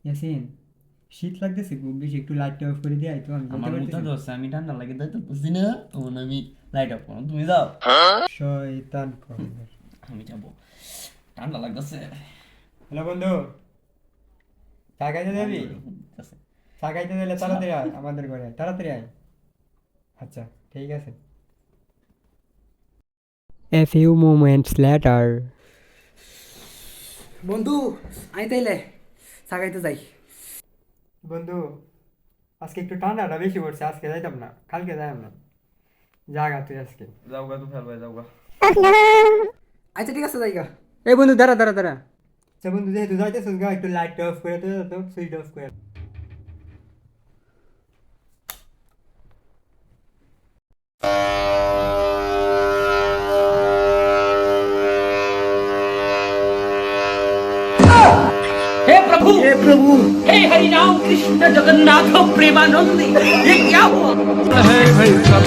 ইয়াসিন, শীত লাগতেছে খুব বেশি, একটু লাইটটা অফ করে দিয়ে তো আমি আমার যেতে মুখে পারতেছি না। ধরছে, আমি ঠান্ডা লাগে তাই তো বুঝছি না, তখন আমি লাইট অফ করো, তুমি যাও। শয়তান কর। আমি যাবো, ঠান্ডা লাগতেছে। হ্যালো বন্ধু, চা খাইতে যাবি? চা খাইতে দিলে তাড়াতাড়ি আয় আমাদের ঘরে, তাড়াতাড়ি আয়। আচ্ছা, ঠিক আছে। A few moments later. বন্ধু আই তাইলে সাগাইতে যাই। বন্ধু, আজকে একটু ঠান্ডাটা বেশি পড়ছে, আজকে যাইতাম না, কালকে যাইতাম না। জাগা তুই আজকে। যাও গা, তো ফেলবে যাও গা। আচ্ছা ঠিক আছে যাইগা। এই বন্ধু, দাঁড়া দাঁড়া দাঁড়া। আচ্ছা বন্ধু, যেহেতু যাইতেছিস গা, একটু লাইটটা অফ করে তো সুইচ অফ করে। हे प्रभु, हे हरि राम कृष्ण जगन्नाथ प्रेमानंद, ये क्या हुआ? है भाई सब